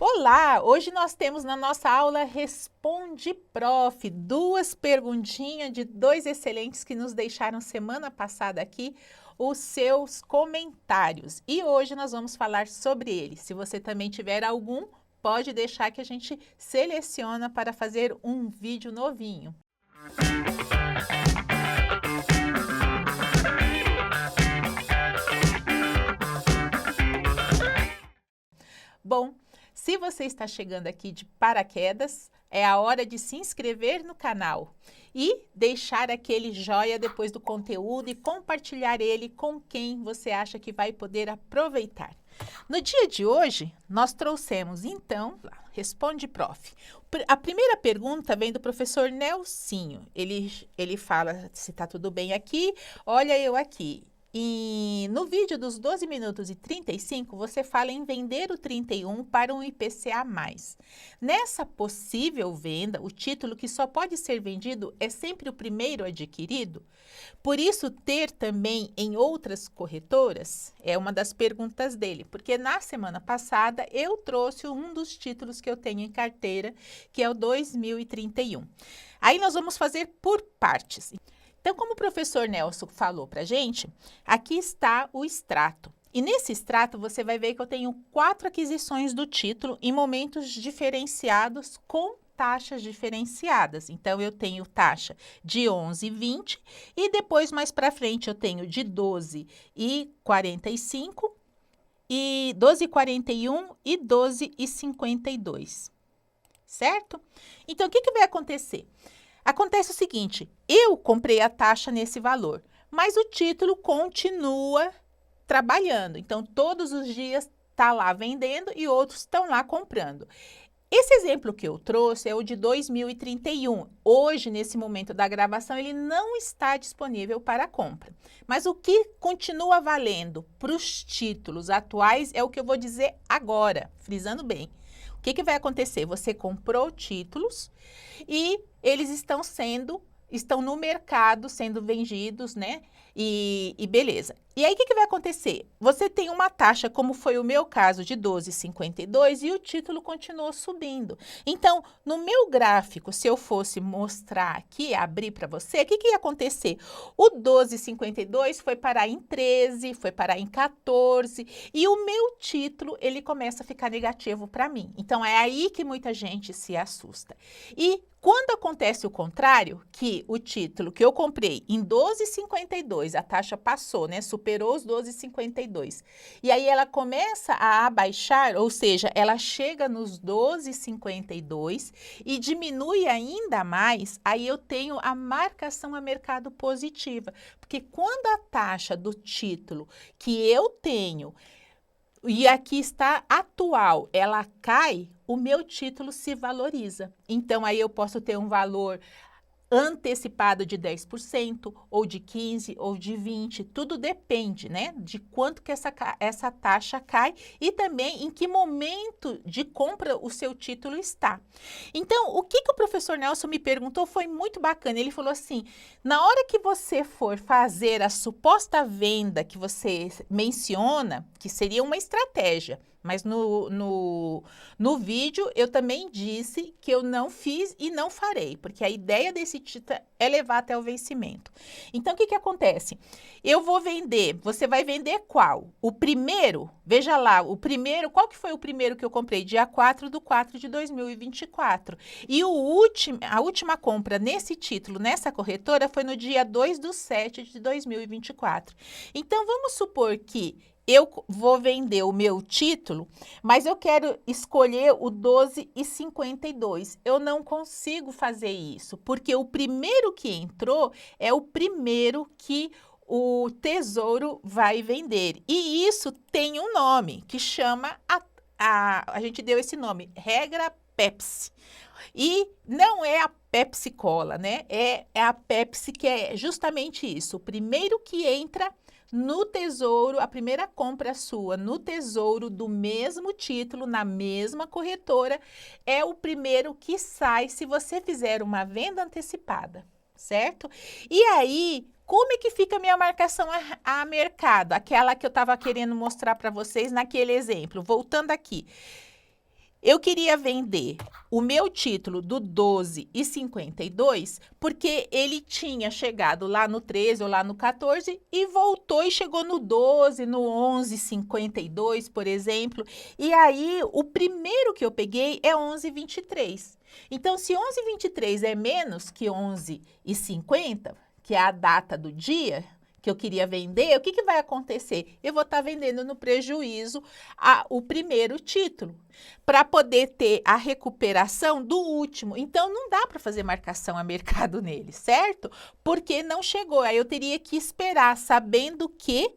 Olá! Hoje nós temos na nossa aula Responde Prof. Duas perguntinhas de dois excelentes que nos deixaram semana passada aqui os seus comentários. E hoje nós vamos falar sobre eles. Se você também tiver algum, pode deixar que a gente seleciona para fazer um vídeo novinho. Bom, se você está chegando aqui de paraquedas, é a hora de se inscrever no canal e deixar aquele joinha depois do conteúdo e compartilhar ele com quem você acha que vai poder aproveitar. No dia de hoje, nós trouxemos, então, Responde Prof. A primeira pergunta vem do professor Nelsinho. Ele fala se está tudo bem aqui, olha eu aqui. E no vídeo dos 12 minutos e 35, você fala em vender o 31 para um IPCA+. Nessa possível venda, o título que só pode ser vendido é sempre o primeiro adquirido? Por isso, ter também em outras corretoras é uma das perguntas dele, porque na semana passada eu trouxe um dos títulos que eu tenho em carteira, que é o 2031. Aí nós vamos fazer por partes. Então, como o professor Nelson falou para a gente, aqui está o extrato. E nesse extrato você vai ver que eu tenho 4 aquisições do título em momentos diferenciados com taxas diferenciadas. Então, eu tenho taxa de 11,20 e depois mais para frente eu tenho de 12,45 e 12,41 e 12,52. Certo? Então, o que vai acontecer? Acontece o seguinte, eu comprei a taxa nesse valor, mas o título continua trabalhando. Então, todos os dias está lá vendendo e outros estão lá comprando. Esse exemplo que eu trouxe é o de 2031. Hoje, nesse momento da gravação, ele não está disponível para compra. Mas o que continua valendo para os títulos atuais é o que eu vou dizer agora, frisando bem. O que vai acontecer? Você comprou títulos e eles estão no mercado sendo vendidos, né? E beleza. E aí, o que vai acontecer? Você tem uma taxa, como foi o meu caso, de 12,52 e o título continuou subindo. Então, no meu gráfico, se eu fosse mostrar aqui, abrir para você, o que ia acontecer? O 12,52 foi parar em 13, foi parar em 14 e o meu título, ele começa a ficar negativo para mim. Então, é aí que muita gente se assusta. E quando acontece o contrário, que o título que eu comprei em 12,52, a taxa passou, né? Superou os 12,52. E aí ela começa a abaixar, ou seja, ela chega nos 12,52 e diminui ainda mais, aí eu tenho a marcação a mercado positiva. Porque quando a taxa do título que eu tenho e aqui está atual, ela cai, o meu título se valoriza. Então, aí eu posso ter um valor antecipado de 10%, ou de 15%, ou de 20%, tudo depende, né, de quanto que essa taxa cai e também em que momento de compra o seu título está. Então, o que o professor Nelson me perguntou foi muito bacana, ele falou assim, na hora que você for fazer a suposta venda que você menciona, que seria uma estratégia, mas no vídeo eu também disse que eu não fiz e não farei, porque a ideia desse título é levar até o vencimento. Então, o que acontece? Eu vou vender, você vai vender qual? O primeiro, veja lá, o primeiro, qual que foi o primeiro que eu comprei? Dia 4/4 de 2024. E a última compra nesse título, nessa corretora, foi no dia 2/7 de 2024. Então, vamos supor que eu vou vender o meu título, mas eu quero escolher o 12,52. Eu não consigo fazer isso, porque o primeiro que entrou é o primeiro que o Tesouro vai vender. E isso tem um nome, que chama, a gente deu esse nome, regra Pepsi. E não é a Pepsi Cola, né? É a Pepsi que é justamente isso, o primeiro que entra no Tesouro, a primeira compra sua no Tesouro do mesmo título, na mesma corretora, é o primeiro que sai se você fizer uma venda antecipada, certo? E aí, como é que fica a minha marcação a mercado? Aquela que eu estava querendo mostrar para vocês naquele exemplo, voltando aqui. eu queria vender o meu título do 12,52 porque ele tinha chegado lá no 13 ou lá no 14 e voltou e chegou no 12, no 11,52, por exemplo. E aí, o primeiro que eu peguei é 11,23. Então, se 11,23 é menos que 11,50, que é a data do dia que eu queria vender, o que vai acontecer? Eu vou estar vendendo no prejuízo o primeiro título, para poder ter a recuperação do último. Então, não dá para fazer marcação a mercado nele, certo? Porque não chegou. Aí eu teria que esperar, sabendo que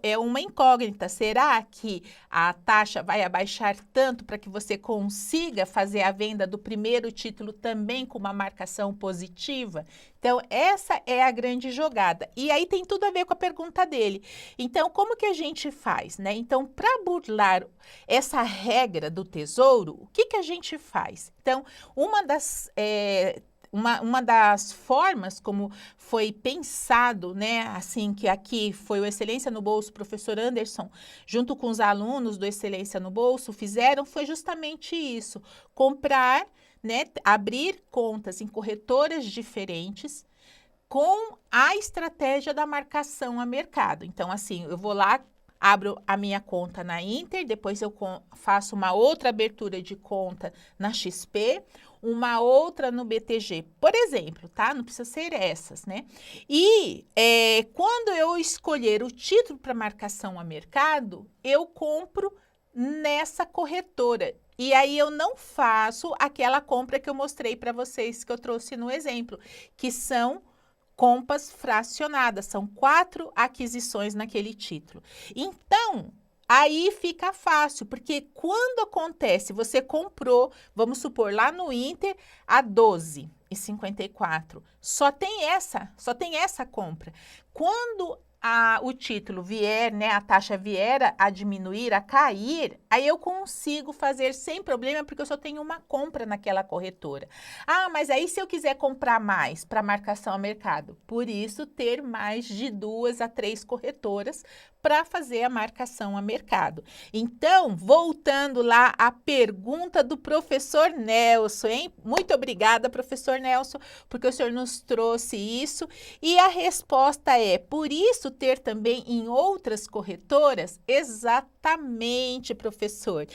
é uma incógnita. Será que a taxa vai abaixar tanto para que você consiga fazer a venda do primeiro título também com uma marcação positiva? Então, essa é a grande jogada. E aí tem tudo a ver com a pergunta dele. Então, como que a gente faz, né? Então, para burlar essa regra do tesouro, o que a gente faz? Então, uma das formas como foi pensado, né, assim, que aqui foi o Excelência no Bolso, professor Anderson, junto com os alunos do Excelência no Bolso, fizeram, foi justamente isso, comprar, né, abrir contas em corretoras diferentes com a estratégia da marcação a mercado. Então, assim, eu vou lá, abro a minha conta na Inter, depois eu faço uma outra abertura de conta na XP, uma outra no BTG, por exemplo, tá? Não precisa ser essas, né? E quando eu escolher o título para marcação a mercado, eu compro nessa corretora. E aí eu não faço aquela compra que eu mostrei para vocês, que eu trouxe no exemplo, que são compras fracionadas, são 4 aquisições naquele título. Então, aí fica fácil, porque quando acontece, você comprou, vamos supor, lá no Inter, a 12,54, só tem essa compra. Quando o título vier, né, a taxa vier a diminuir, a cair, aí eu consigo fazer sem problema, porque eu só tenho uma compra naquela corretora. Ah, mas aí se eu quiser comprar mais para marcação a mercado, por isso ter mais de 2 a 3 corretoras para fazer a marcação a mercado. Então, voltando lá à pergunta do professor Nelson, hein? Muito obrigada, professor Nelson, porque o senhor nos trouxe isso. E a resposta é, por isso ter também em outras corretoras? Exatamente, professor.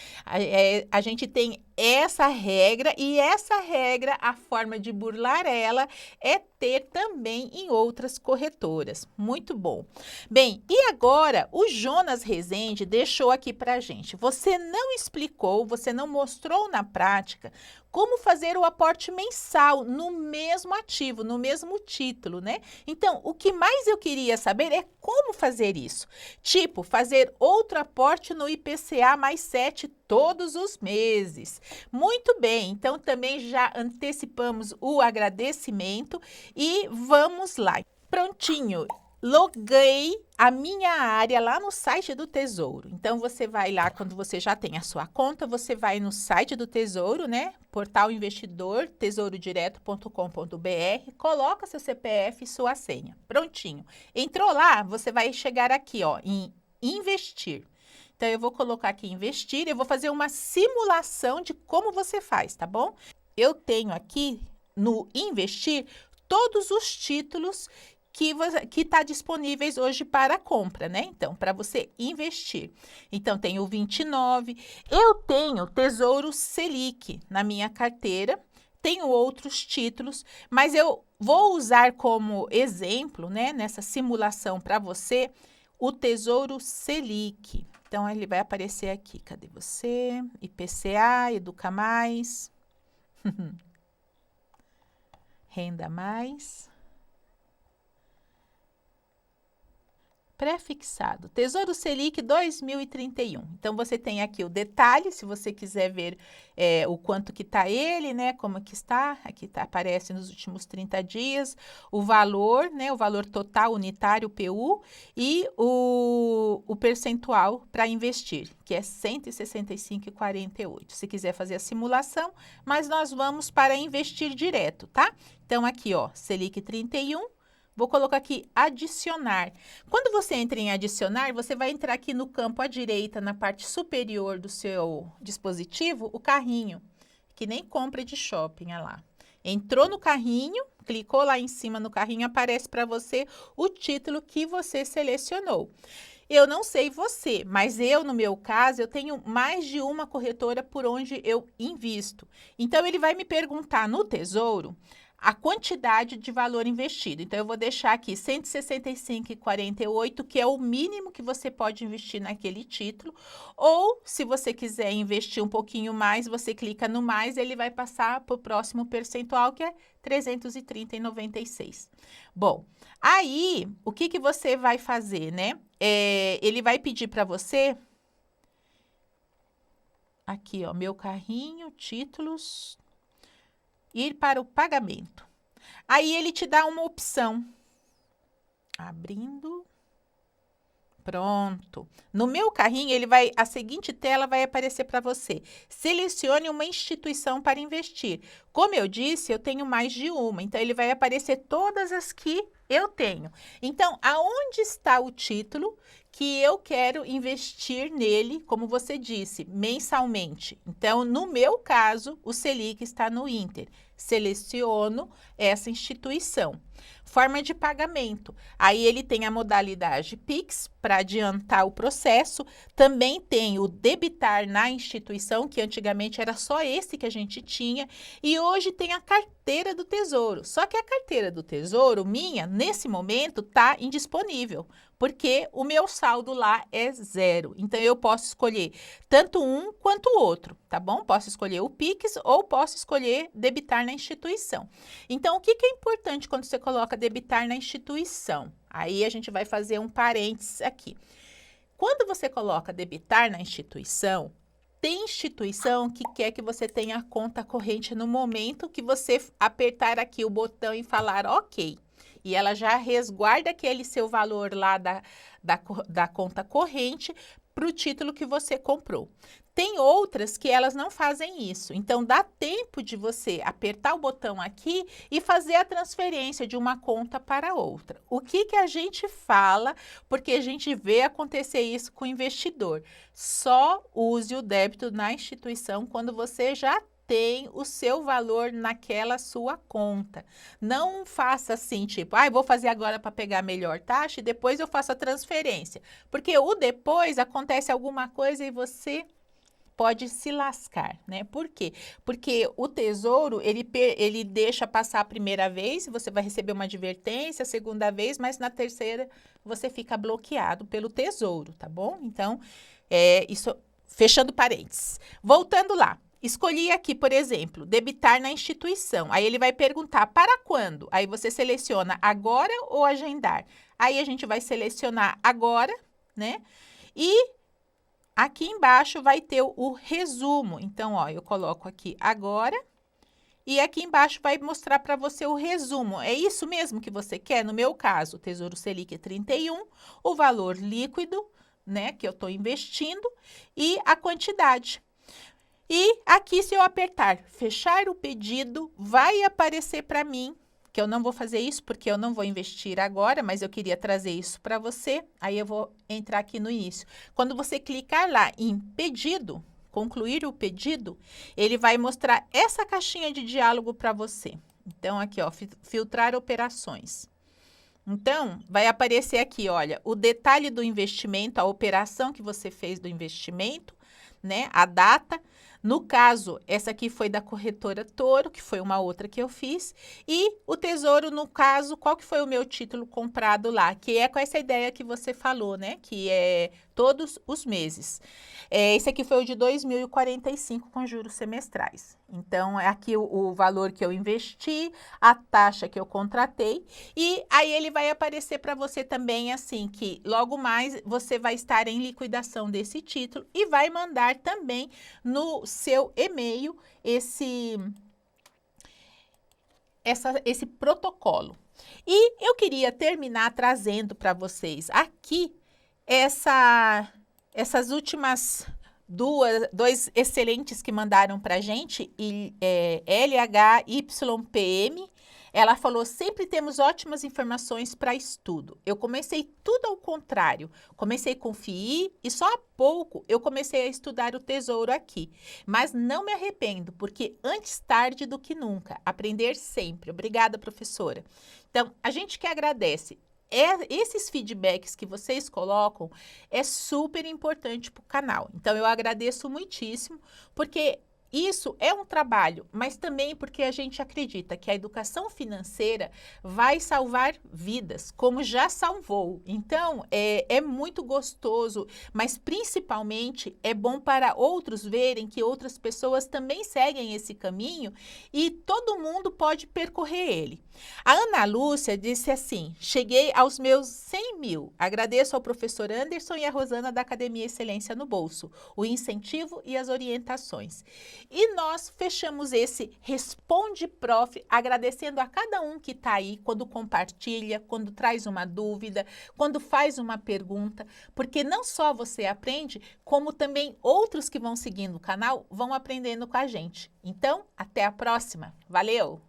A gente tem essa regra e essa regra, a forma de burlar ela é ter também em outras corretoras. Muito bom. Bem, e agora o Jonas Rezende deixou aqui para a gente. Você não explicou, você não mostrou na prática como fazer o aporte mensal no mesmo ativo, no mesmo título, né? Então, o que mais eu queria saber é como fazer isso. Tipo, fazer outro aporte no IPCA mais 7 todos os meses. Muito bem, então também já antecipamos o agradecimento e vamos lá. Prontinho. Loguei a minha área lá no site do Tesouro. Então, você vai lá, quando você já tem a sua conta, você vai no site do Tesouro, né? Portal Investidor, tesourodireto.com.br, coloca seu CPF e sua senha. Prontinho. Entrou lá, você vai chegar aqui, ó, em investir. Então, eu vou colocar aqui investir, eu vou fazer uma simulação de como você faz, tá bom? Eu tenho aqui no investir todos os títulos que está disponíveis hoje para compra, né? Então, para você investir. Então, tem o 29, eu tenho Tesouro Selic na minha carteira, tenho outros títulos, mas eu vou usar como exemplo, né, nessa simulação para você, o Tesouro Selic. Então, ele vai aparecer aqui, cadê você? IPCA, Educa Mais, Renda Mais. Pré-fixado, Tesouro Selic 2031. Então, você tem aqui o detalhe, se você quiser ver o quanto que está ele, né, como que está, aqui tá, aparece nos últimos 30 dias, o valor, né, o valor total unitário, PU, e o percentual para investir, que é 165,48. Se quiser fazer a simulação, mas nós vamos para investir direto, tá? Então, aqui, ó, Selic 31, Vou colocar aqui adicionar. Quando você entra em adicionar, você vai entrar aqui no campo à direita, na parte superior do seu dispositivo, o carrinho, que nem compra de shopping, olha lá. Entrou no carrinho, clicou lá em cima no carrinho, aparece para você o título que você selecionou. Eu não sei você, mas eu, no meu caso, eu tenho mais de uma corretora por onde eu invisto. Então, ele vai me perguntar no Tesouro a quantidade de valor investido. Então, eu vou deixar aqui R$ 165,48, que é o mínimo que você pode investir naquele título. Ou, se você quiser investir um pouquinho mais, você clica no mais, ele vai passar para o próximo percentual, que é R$ 330,96. Bom, aí, o que você vai fazer, né? Ele vai pedir para você... Aqui, ó, meu carrinho, títulos... Ir para o pagamento. Aí, ele te dá uma opção. Abrindo. Pronto. No meu carrinho, a seguinte tela vai aparecer para você. Selecione uma instituição para investir. Como eu disse, eu tenho mais de uma. Então, ele vai aparecer todas as que eu tenho. Então, aonde está o título que eu quero investir nele, como você disse, mensalmente? Então, no meu caso, o Selic está no Inter. Seleciono essa instituição. Forma de pagamento. Aí ele tem a modalidade Pix para adiantar o processo. Também tem o debitar na instituição, que antigamente era só esse que a gente tinha. E hoje tem a carteira do Tesouro. Só que a carteira do Tesouro, minha, nesse momento, está indisponível, porque o meu saldo lá é 0. Então, eu posso escolher tanto um quanto o outro, tá bom? Posso escolher o Pix ou posso escolher debitar na instituição. Então, o que é importante quando você coloca debitar na instituição? Aí, a gente vai fazer um parênteses aqui. Quando você coloca debitar na instituição, tem instituição que quer que você tenha a conta corrente no momento que você apertar aqui o botão e falar OK. E ela já resguarda aquele seu valor lá da conta corrente para o título que você comprou. Tem outras que elas não fazem isso. Então, dá tempo de você apertar o botão aqui e fazer a transferência de uma conta para outra. O que a gente fala, porque a gente vê acontecer isso com o investidor? Só use o débito na instituição quando você já tem o seu valor naquela sua conta. Não faça assim, tipo, vou fazer agora para pegar a melhor taxa e depois eu faço a transferência. Porque o depois acontece alguma coisa e você pode se lascar, né? Por quê? Porque o Tesouro, ele deixa passar a primeira vez, você vai receber uma advertência, a segunda vez, mas na terceira você fica bloqueado pelo Tesouro, tá bom? Então, isso, fechando parênteses. Voltando lá. Escolhi aqui, por exemplo, debitar na instituição. Aí ele vai perguntar para quando? Aí você seleciona agora ou agendar. Aí a gente vai selecionar agora, né? E aqui embaixo vai ter o resumo. Então, ó, eu coloco aqui agora e aqui embaixo vai mostrar para você o resumo. É isso mesmo que você quer? No meu caso, o Tesouro Selic é 31, o valor líquido, né, que eu estou investindo e a quantidade. E aqui, se eu apertar fechar o pedido, vai aparecer para mim, que eu não vou fazer isso porque eu não vou investir agora, mas eu queria trazer isso para você. Aí eu vou entrar aqui no início. Quando você clicar lá em pedido, concluir o pedido, ele vai mostrar essa caixinha de diálogo para você. Então, aqui, ó, filtrar operações. Então, vai aparecer aqui, olha, o detalhe do investimento, a operação que você fez do investimento, né, a data. No caso, essa aqui foi da corretora Toro, que foi uma outra que eu fiz. E o Tesouro, no caso, qual que foi o meu título comprado lá? Que é com essa ideia que você falou, né? Que é todos os meses. Esse aqui foi o de 2.045 com juros semestrais. Então, é aqui o valor que eu investi, a taxa que eu contratei. E aí ele vai aparecer para você também assim, que logo mais você vai estar em liquidação desse título e vai mandar também no seu e-mail esse protocolo. E eu queria terminar trazendo para vocês aqui essas últimas dois excelentes que mandaram para a gente, LHYPM. Ela falou, sempre temos ótimas informações para estudo. Eu comecei tudo ao contrário. Comecei com FII e só há pouco eu comecei a estudar o Tesouro aqui. Mas não me arrependo, porque antes tarde do que nunca. Aprender sempre. Obrigada, professora. Então, a gente que agradece. Esses feedbacks que vocês colocam é super importante para o canal. Então, eu agradeço muitíssimo, porque isso é um trabalho, mas também porque a gente acredita que a educação financeira vai salvar vidas, como já salvou. Então, é muito gostoso, mas principalmente é bom para outros verem que outras pessoas também seguem esse caminho e todo mundo pode percorrer ele. A Ana Lúcia disse assim, cheguei aos meus 100 mil, agradeço ao professor Anderson e à Rosana da Academia Excelência no Bolso, o incentivo e as orientações. E nós fechamos esse Responde Prof, agradecendo a cada um que está aí, quando compartilha, quando traz uma dúvida, quando faz uma pergunta, porque não só você aprende, como também outros que vão seguindo o canal vão aprendendo com a gente. Então, até a próxima. Valeu!